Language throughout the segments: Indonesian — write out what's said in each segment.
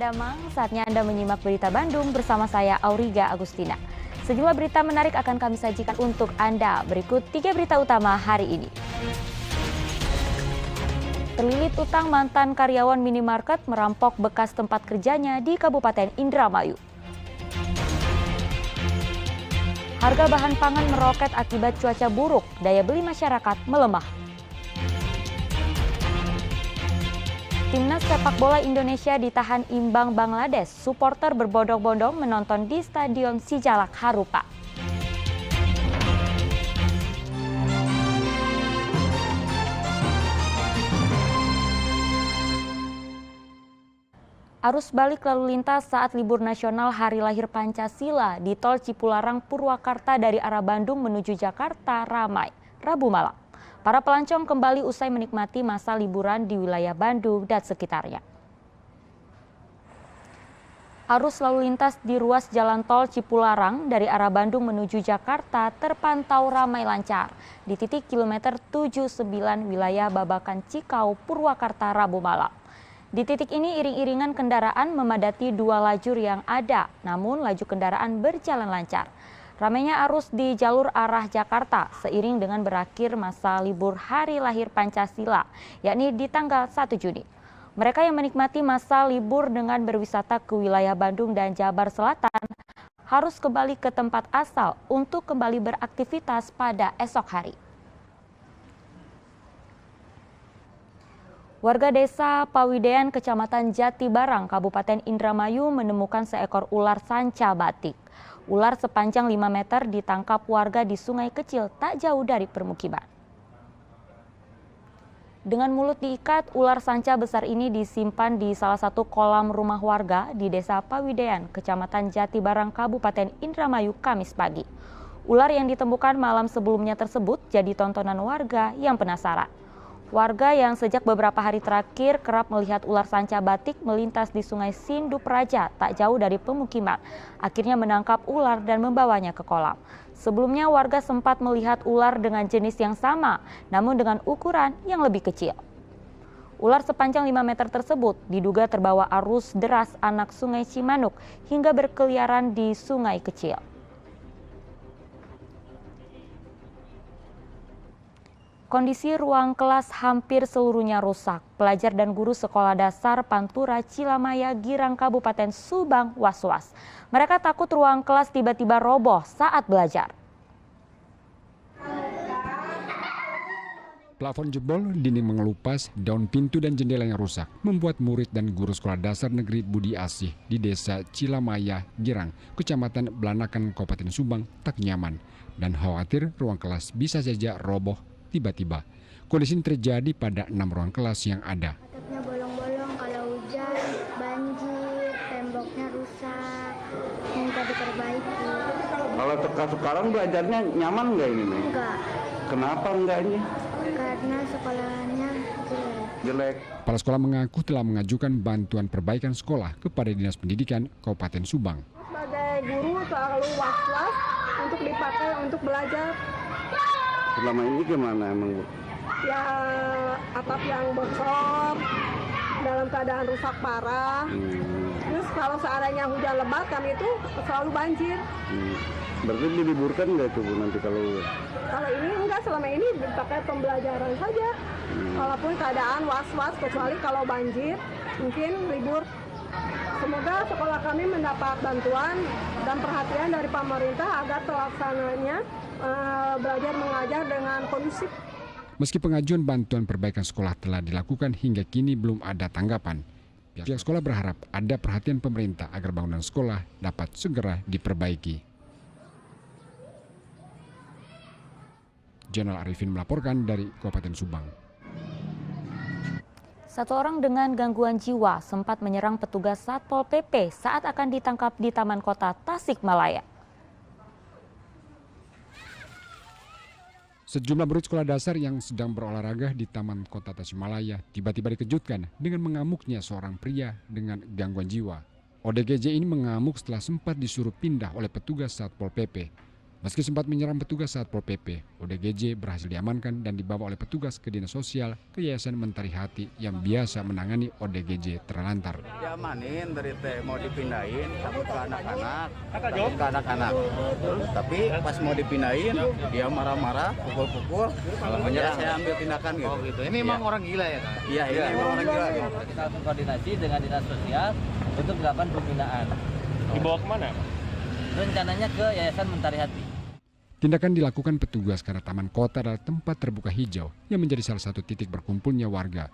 Damang, saatnya Anda menyimak berita Bandung bersama saya Auriga Agustina. Sejumlah berita menarik akan kami sajikan untuk Anda. Berikut 3 berita utama hari ini. Terlilit utang mantan karyawan minimarket merampok bekas tempat kerjanya di Kabupaten Indramayu. Harga bahan pangan meroket akibat cuaca buruk, daya beli masyarakat melemah. Timnas sepak bola Indonesia ditahan imbang Bangladesh. Supporter berbondong-bondong menonton di Stadion Sijalak Harupa. Arus balik lalu lintas saat libur nasional Hari Lahir Pancasila di Tol Cipularang Purwakarta dari arah Bandung menuju Jakarta ramai Rabu malam. Para pelancong kembali usai menikmati masa liburan di wilayah Bandung dan sekitarnya. Arus lalu lintas di ruas jalan tol Cipularang dari arah Bandung menuju Jakarta terpantau ramai lancar di titik kilometer 79 wilayah Babakan Cikau, Purwakarta Rabu malam. Di titik ini iring-iringan kendaraan memadati 2 lajur yang ada, namun laju kendaraan berjalan lancar. Ramainya arus di jalur arah Jakarta seiring dengan berakhir masa libur Hari Lahir Pancasila, yakni di tanggal 1 Juni. Mereka yang menikmati masa libur dengan berwisata ke wilayah Bandung dan Jabar Selatan harus kembali ke tempat asal untuk kembali beraktivitas pada esok hari. Warga desa Pawidean, Kecamatan Jatibarang, Kabupaten Indramayu menemukan seekor ular sanca batik. Ular sepanjang 5 meter ditangkap warga di sungai kecil tak jauh dari permukiman. Dengan mulut diikat, ular sanca besar ini disimpan di salah satu kolam rumah warga di desa Pawidean, Kecamatan Jatibarang, Kabupaten Indramayu, Kamis pagi. Ular yang ditemukan malam sebelumnya tersebut jadi tontonan warga yang penasaran. Warga yang sejak beberapa hari terakhir kerap melihat ular sanca batik melintas di Sungai Sindu Praja tak jauh dari pemukiman, akhirnya menangkap ular dan membawanya ke kolam. Sebelumnya warga sempat melihat ular dengan jenis yang sama, namun dengan ukuran yang lebih kecil. Ular sepanjang 5 meter tersebut diduga terbawa arus deras anak Sungai Cimanuk hingga berkeliaran di sungai kecil. Kondisi ruang kelas hampir seluruhnya rusak. Pelajar dan guru sekolah dasar Pantura Cilamaya Girang Kabupaten Subang was-was. Mereka takut ruang kelas tiba-tiba roboh saat belajar. Plafon jebol, dinding mengelupas, daun pintu dan jendela yang rusak membuat murid dan guru sekolah dasar negeri Budi Asih di desa Cilamaya Girang, Kecamatan Belanakan, Kabupaten Subang tak nyaman dan khawatir ruang kelas bisa saja roboh tiba-tiba. Kondisi ini terjadi pada 6 ruang kelas yang ada. Atapnya bolong-bolong, kalau hujan, banjir, temboknya rusak, minta diperbaiki. Kalau sekarang belajarnya nyaman nggak ini nih? Enggak, Kenapa enggaknya? karena sekolahnya Jelek. Kepala sekolah mengaku telah mengajukan bantuan perbaikan sekolah kepada Dinas Pendidikan Kabupaten Subang. Sebagai guru selalu was-was untuk dipakai untuk belajar. Selama ini gimana emang, Bu? Ya atap yang bocor, dalam keadaan rusak parah. Terus kalau seandainya hujan lebat kan itu selalu banjir. Berarti diliburkan nggak itu, Bu, nanti kalau Kalau ini enggak, selama ini dipakai pembelajaran saja. Walaupun keadaan was-was, kecuali kalau banjir mungkin libur. Semoga sekolah kami mendapat bantuan dan perhatian dari pemerintah agar terlaksananya belajar mengajar dengan kondusif. Meski pengajuan bantuan perbaikan sekolah telah dilakukan hingga kini belum ada tanggapan. Pihak sekolah berharap ada perhatian pemerintah agar bangunan sekolah dapat segera diperbaiki. Jenal Arifin melaporkan dari Kabupaten Subang. Satu orang dengan gangguan jiwa sempat menyerang petugas Satpol PP saat akan ditangkap di Taman Kota Tasikmalaya. Sejumlah murid sekolah dasar yang sedang berolahraga di Taman Kota Tasikmalaya tiba-tiba dikejutkan dengan mengamuknya seorang pria dengan gangguan jiwa. ODGJ ini mengamuk setelah sempat disuruh pindah oleh petugas Satpol PP. Meski sempat menyerang petugas Satpol PP, ODGJ berhasil diamankan dan dibawa oleh petugas ke Dinas Sosial ke Yayasan Mentari Hati yang biasa menangani ODGJ terlantar. Diamanin dari teh mau dipindahin takut ke anak-anak, Tapi pas mau dipindahin dia marah-marah, pukul-pukul. Makanya saya ambil tindakan gitu. Oh gitu. Ini memang orang gila ya kan? Iya, ini memang orang gila. Kita lakukan koordinasi dengan Dinas Sosial untuk melakukan pembinaan. Dibawa kemana? Rencananya ke Yayasan Mentari Hati. Tindakan dilakukan petugas karena Taman Kota adalah tempat terbuka hijau yang menjadi salah satu titik berkumpulnya warga.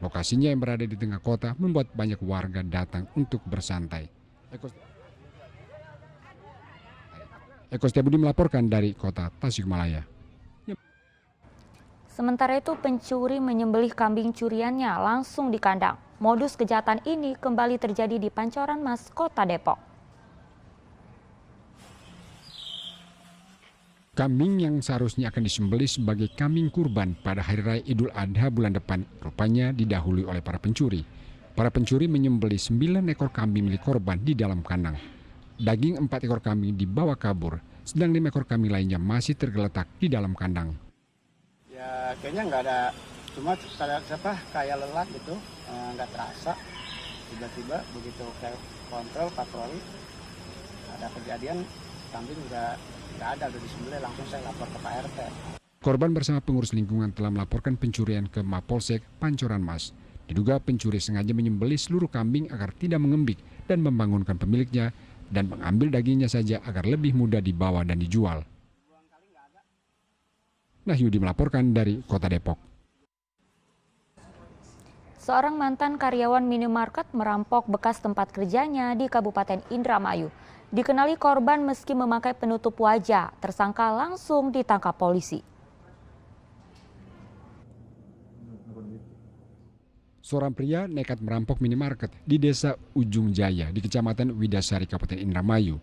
Lokasinya yang berada di tengah kota membuat banyak warga datang untuk bersantai. Eko Setiabudi melaporkan dari kota Tasikmalaya. Sementara itu pencuri menyembelih kambing curiannya langsung di kandang. Modus kejahatan ini kembali terjadi di Pancoran Mas, Kota Depok. Kambing yang seharusnya akan disembelih sebagai kambing kurban pada Hari Raya Idul Adha bulan depan rupanya didahului oleh para pencuri. Para pencuri menyembelih 9 ekor kambing milik korban di dalam kandang. Daging 4 ekor kambing dibawa kabur, sedang 5 ekor kambing lainnya masih tergeletak di dalam kandang. Ya kayaknya nggak ada, cuma kayak lelah gitu, nggak terasa. Tiba-tiba begitu kayak kontrol patroli, ada kejadian kambing nggak ada, udah disembelih, langsung saya lapor ke Pak RT. Korban bersama pengurus lingkungan telah melaporkan pencurian ke Mapolsek Pancoran Mas. Diduga pencuri sengaja menyembelih seluruh kambing agar tidak mengembik dan membangunkan pemiliknya dan mengambil dagingnya saja agar lebih mudah dibawa dan dijual. Nahyudi melaporkan dari Kota Depok. Seorang mantan karyawan minimarket merampok bekas tempat kerjanya di Kabupaten Indramayu. Dikenali korban meski memakai penutup wajah, tersangka langsung ditangkap polisi. Seorang pria nekat merampok minimarket di Desa Ujung Jaya di Kecamatan Widasari, Kabupaten Indramayu.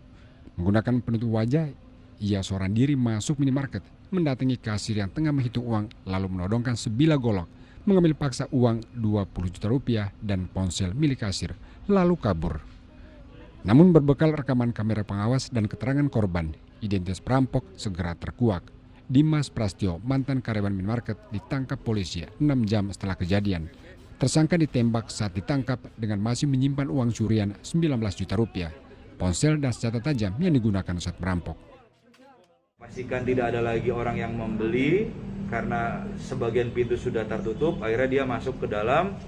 Menggunakan penutup wajah, ia seorang diri masuk minimarket, mendatangi kasir yang tengah menghitung uang, lalu menodongkan sebilah golok, mengambil paksa uang 20 juta rupiah dan ponsel milik kasir, lalu kabur. Namun berbekal rekaman kamera pengawas dan keterangan korban, identitas perampok segera terkuak. Dimas Prastyo, mantan karyawan minimarket, ditangkap polisi 6 jam setelah kejadian. Tersangka ditembak saat ditangkap dengan masih menyimpan uang curian 19 juta rupiah, ponsel dan senjata tajam yang digunakan saat merampok. Pastikan tidak ada lagi orang yang membeli karena sebagian pintu sudah tertutup. Akhirnya dia masuk ke dalam,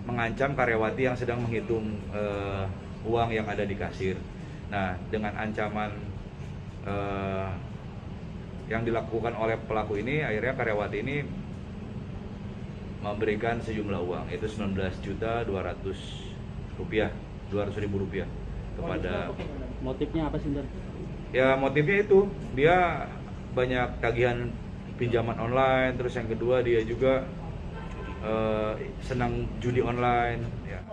mengancam karyawati yang sedang menghitung uang yang ada di kasir. Nah, dengan ancaman yang dilakukan oleh pelaku ini, akhirnya karyawati ini memberikan sejumlah uang, yaitu 19.200.000 rupiah kepada. Motifnya apa sih, Ya motifnya itu, dia banyak tagihan pinjaman online, terus yang kedua dia juga senang judi online. Ya.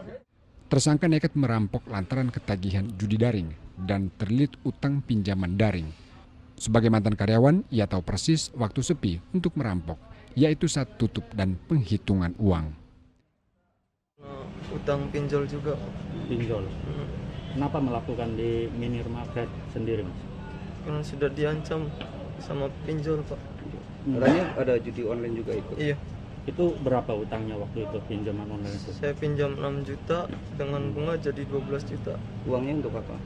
Tersangka nekat merampok lantaran ketagihan judi daring dan terlilit utang pinjaman daring. Sebagai mantan karyawan, ia tahu persis waktu sepi untuk merampok, yaitu saat tutup dan penghitungan uang. Utang pinjol juga. Pinjol. Kenapa melakukan di minimarket sendiri, Mas? Karena sudah diancam sama pinjol, Pak. Orangnya ada judi online juga ikut. Iya. Itu berapa utangnya waktu itu pinjaman online itu? Saya pinjam 6 juta dengan bunga jadi 12 juta. Uangnya untuk apa?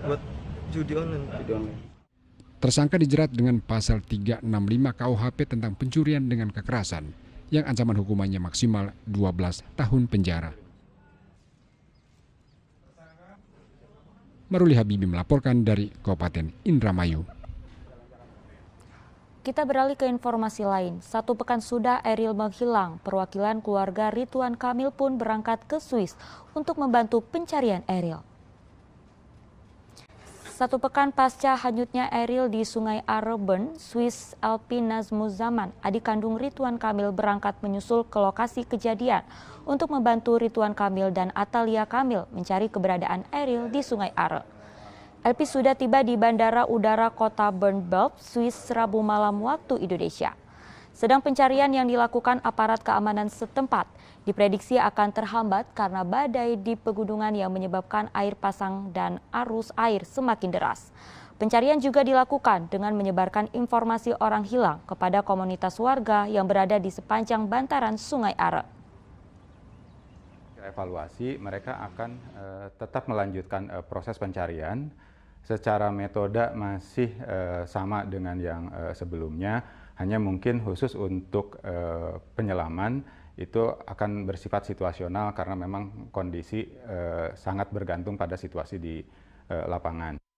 Buat judi online. Judi online. Tersangka dijerat dengan pasal 365 KUHP tentang pencurian dengan kekerasan yang ancaman hukumannya maksimal 12 tahun penjara. Maruli Habibi melaporkan dari Kabupaten Indramayu. Kita beralih ke informasi lain. 1 pekan sudah Eril menghilang. Perwakilan keluarga Ridwan Kamil pun berangkat ke Swiss untuk membantu pencarian Eril. 1 pekan pasca hanyutnya Eril di Sungai Areben, Swiss Alpi Nazmuzaman, adik kandung Ridwan Kamil berangkat menyusul ke lokasi kejadian untuk membantu Ridwan Kamil dan Atalia Kamil mencari keberadaan Eril di Sungai Are. Elpi sudah tiba di Bandara Udara Kota Bernburg, Swiss Rabu malam waktu Indonesia. Sedang pencarian yang dilakukan aparat keamanan setempat diprediksi akan terhambat karena badai di pegunungan yang menyebabkan air pasang dan arus air semakin deras. Pencarian juga dilakukan dengan menyebarkan informasi orang hilang kepada komunitas warga yang berada di sepanjang bantaran Sungai Are. Evaluasi, mereka akan tetap melanjutkan proses pencarian. Secara metode masih sama dengan yang sebelumnya, hanya mungkin khusus untuk penyelaman itu akan bersifat situasional karena memang kondisi sangat bergantung pada situasi di lapangan.